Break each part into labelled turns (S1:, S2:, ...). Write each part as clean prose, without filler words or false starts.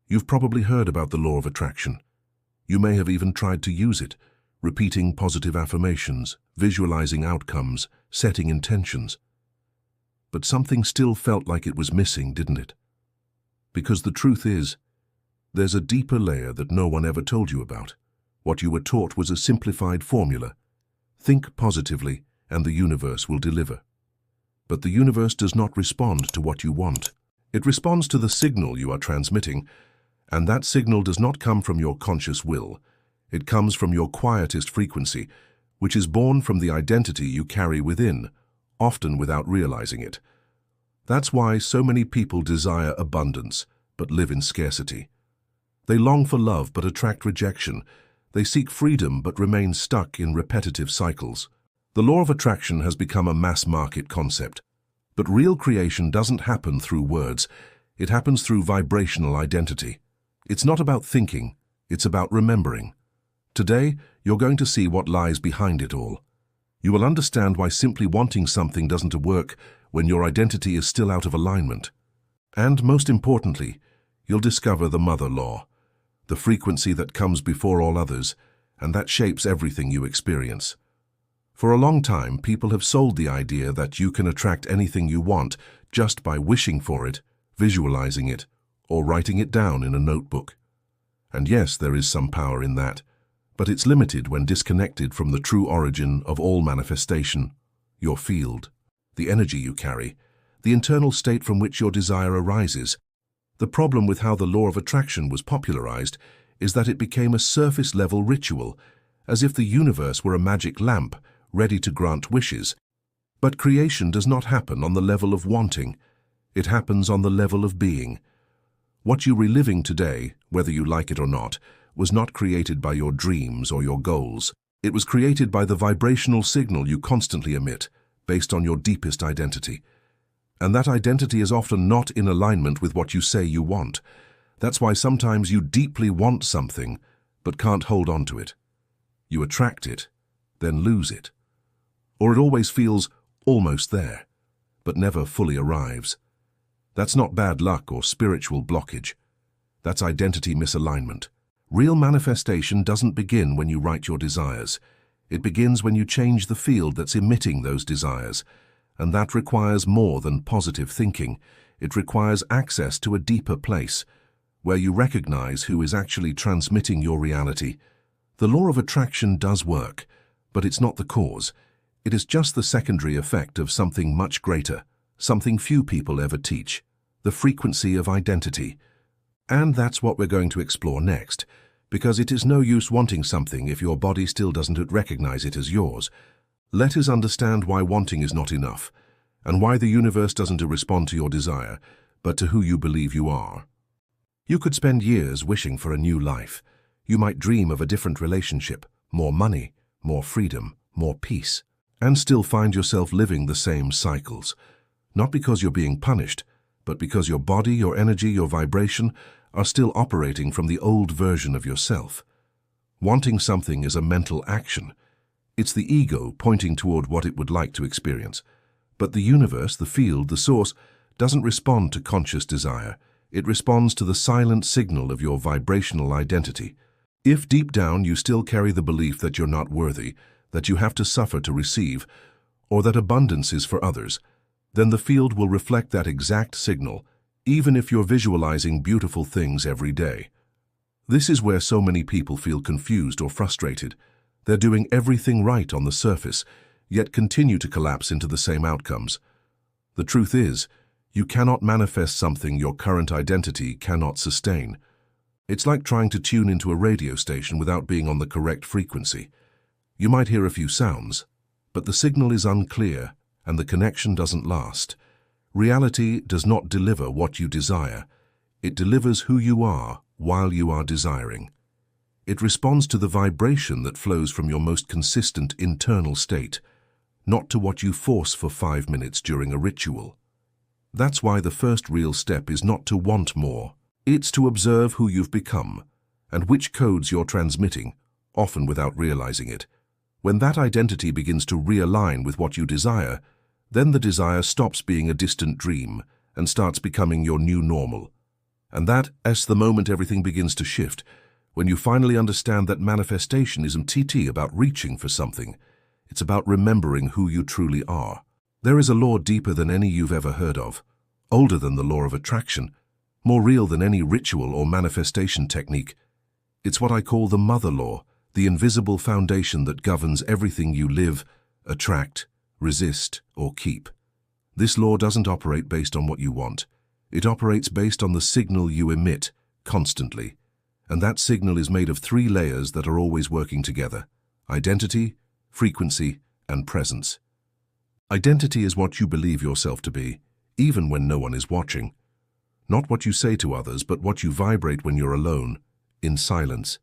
S1: You've probably heard about the law of attraction. You may have even tried to use it, repeating positive affirmations, visualizing outcomes, setting intentions. But something still felt like it was missing, didn't it? Because the truth is, there's a deeper layer that no one ever told you about. What you were taught was a simplified formula. Think positively, and the universe will deliver. But the universe does not respond to what you want. It responds to the signal you are transmitting, and that signal does not come from your conscious will. It comes from your quietest frequency, which is born from the identity you carry within, often without realizing it. That's why so many people desire abundance, but live in scarcity. They long for love but attract rejection. They seek freedom but remain stuck in repetitive cycles. The law of attraction has become a mass-market concept. But real creation doesn't happen through words. It happens through vibrational identity. It's not about thinking, it's about remembering. Today, you're going to see what lies behind it all. You will understand why simply wanting something doesn't work when your identity is still out of alignment. And most importantly, you'll discover the mother law, the frequency that comes before all others, and that shapes everything you experience. For a long time, people have sold the idea that you can attract anything you want just by wishing for it, visualizing it, or writing it down in a notebook. And yes, there is some power in that, but it's limited when disconnected from the true origin of all manifestation, your field, the energy you carry, the internal state from which your desire arises. The problem with how the law of attraction was popularized is that it became a surface-level ritual, as if the universe were a magic lamp ready to grant wishes. But creation does not happen on the level of wanting. It happens on the level of being. What you're reliving today, whether you like it or not, was not created by your dreams or your goals. It was created by the vibrational signal you constantly emit, based on your deepest identity. And that identity is often not in alignment with what you say you want. That's why sometimes you deeply want something, but can't hold on to it. You attract it, then lose it. Or it always feels almost there, but never fully arrives. That's not bad luck or spiritual blockage. That's identity misalignment. Real manifestation doesn't begin when you write your desires. It begins when you change the field that's emitting those desires. And that requires more than positive thinking. It requires access to a deeper place, where you recognize who is actually transmitting your reality. The law of attraction does work, but it's not the cause. It is just the secondary effect of something much greater, something few people ever teach, the frequency of identity. And that's what we're going to explore next, because it is no use wanting something if your body still doesn't recognize it as yours. Let us understand why wanting is not enough, and why the universe doesn't respond to your desire, but to who you believe you are. You could spend years wishing for a new life. You might dream of a different relationship, more money, more freedom, more peace, and still find yourself living the same cycles. Not because you're being punished, but because your body, your energy, your vibration are still operating from the old version of yourself. Wanting something is a mental action. It's the ego pointing toward what it would like to experience. But the universe, the field, the source, doesn't respond to conscious desire. It responds to the silent signal of your vibrational identity. If deep down you still carry the belief that you're not worthy, that you have to suffer to receive, or that abundance is for others, then the field will reflect that exact signal, even if you're visualizing beautiful things every day. This is where so many people feel confused or frustrated. They're doing everything right on the surface, yet continue to collapse into the same outcomes. The truth is, you cannot manifest something your current identity cannot sustain. It's like trying to tune into a radio station without being on the correct frequency. You might hear a few sounds, but the signal is unclear and the connection doesn't last. Reality does not deliver what you desire. It delivers who you are while you are desiring. It responds to the vibration that flows from your most consistent internal state, not to what you force for 5 minutes during a ritual. That's why the first real step is not to want more. It's to observe who you've become and which codes you're transmitting, often without realizing it. When that identity begins to realign with what you desire, then the desire stops being a distant dream and starts becoming your new normal. And that's the moment everything begins to shift, when you finally understand that manifestation isn't about reaching for something. It's about remembering who you truly are. There is a law deeper than any you've ever heard of, older than the law of attraction, more real than any ritual or manifestation technique. It's what I call the mother law, the invisible foundation that governs everything you live, attract, resist, or keep. This law doesn't operate based on what you want. It operates based on the signal you emit, constantly. And that signal is made of 3 layers that are always working together: identity, frequency, and presence. Identity is what you believe yourself to be, even when no one is watching. Not what you say to others, but what you vibrate when you're alone, in silence.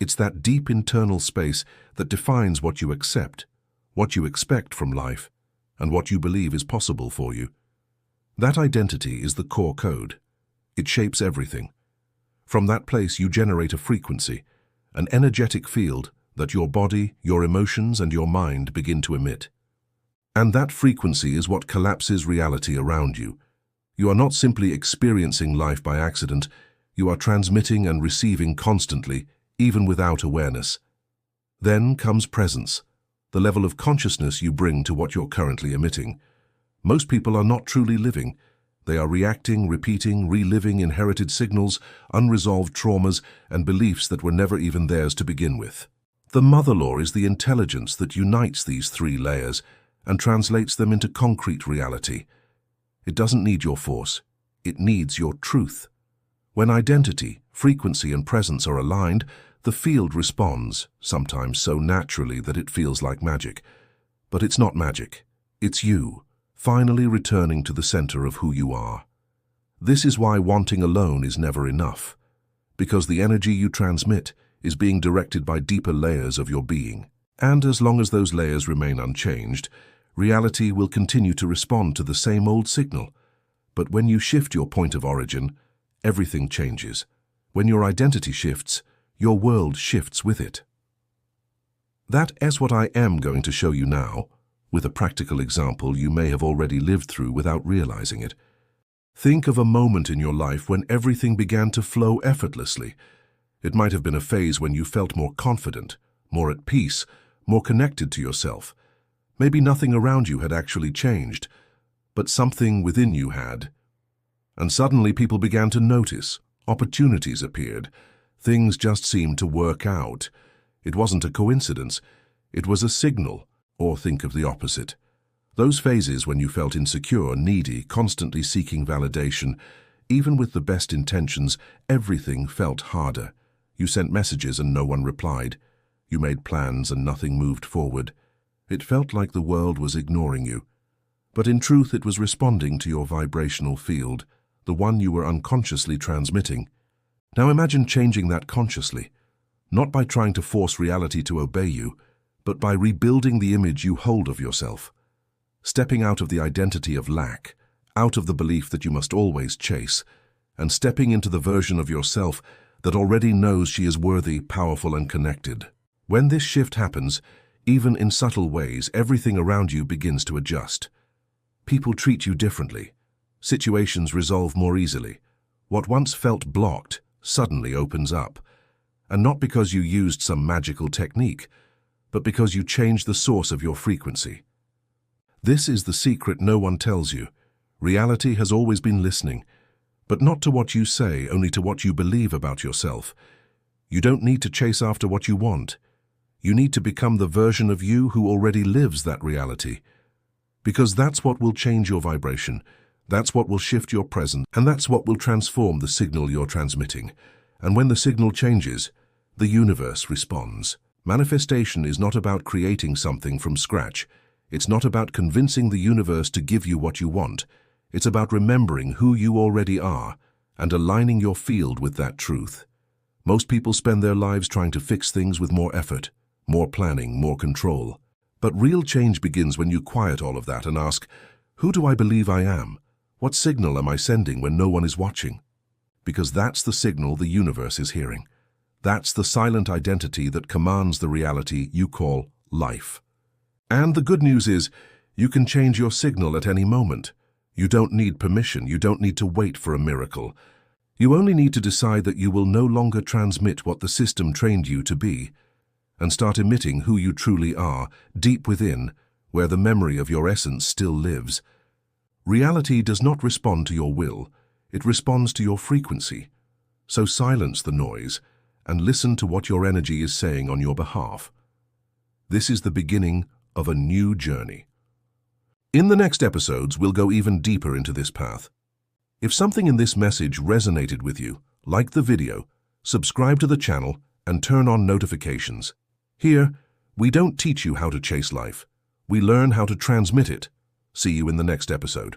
S1: It's that deep internal space that defines what you accept, what you expect from life, and what you believe is possible for you. That identity is the core code. It shapes everything. From that place you generate a frequency, an energetic field that your body, your emotions, and your mind begin to emit. And that frequency is what collapses reality around you. You are not simply experiencing life by accident, you are transmitting and receiving constantly, even without awareness. Then comes presence, the level of consciousness you bring to what you're currently emitting. Most people are not truly living. They are reacting, repeating, reliving inherited signals, unresolved traumas, and beliefs that were never even theirs to begin with. The mother law is the intelligence that unites these 3 layers and translates them into concrete reality. It doesn't need your force. It needs your truth. When identity, frequency, and presence are aligned, the field responds, sometimes so naturally that it feels like magic. But it's not magic. It's you, finally returning to the center of who you are. This is why wanting alone is never enough, because the energy you transmit is being directed by deeper layers of your being. And as long as those layers remain unchanged, reality will continue to respond to the same old signal. But when you shift your point of origin, everything changes. When your identity shifts, your world shifts with it. That is what I am going to show you now, with a practical example you may have already lived through without realizing it. Think of a moment in your life when everything began to flow effortlessly. It might have been a phase when you felt more confident, more at peace, more connected to yourself. Maybe nothing around you had actually changed, but something within you had. And suddenly people began to notice. Opportunities appeared. Things just seemed to work out. It wasn't a coincidence. It was a signal. Or think of the opposite. Those phases when you felt insecure, needy, constantly seeking validation, even with the best intentions, everything felt harder. You sent messages and no one replied. You made plans and nothing moved forward. It felt like the world was ignoring you. But in truth, it was responding to your vibrational field, the one you were unconsciously transmitting. Now imagine changing that consciously, not by trying to force reality to obey you, but by rebuilding the image you hold of yourself. Stepping out of the identity of lack, out of the belief that you must always chase, and stepping into the version of yourself that already knows she is worthy, powerful, and connected. When this shift happens, even in subtle ways, everything around you begins to adjust. People treat you differently. Situations resolve more easily. What once felt blocked suddenly opens up. And not because you used some magical technique, but because you changed the source of your frequency. This is the secret no one tells you. Reality has always been listening, but not to what you say, only to what you believe about yourself. You don't need to chase after what you want. You need to become the version of you who already lives that reality. Because that's what will change your vibration, that's what will shift your presence, and that's what will transform the signal you're transmitting. And when the signal changes, the universe responds. Manifestation is not about creating something from scratch. It's not about convincing the universe to give you what you want. It's about remembering who you already are and aligning your field with that truth. Most people spend their lives trying to fix things with more effort, more planning, more control. But real change begins when you quiet all of that and ask, who do I believe I am? What signal am I sending when no one is watching? Because that's the signal the universe is hearing. That's the silent identity that commands the reality you call life. And the good news is, you can change your signal at any moment. You don't need permission. You don't need to wait for a miracle. You only need to decide that you will no longer transmit what the system trained you to be, and start emitting who you truly are, deep within, where the memory of your essence still lives. Reality does not respond to your will, it responds to your frequency. So silence the noise and listen to what your energy is saying on your behalf. This is the beginning of a new journey. In the next episodes, we'll go even deeper into this path. If something in this message resonated with you, like the video, subscribe to the channel, and turn on notifications. Here, we don't teach you how to chase life. We learn how to transmit it. See you in the next episode.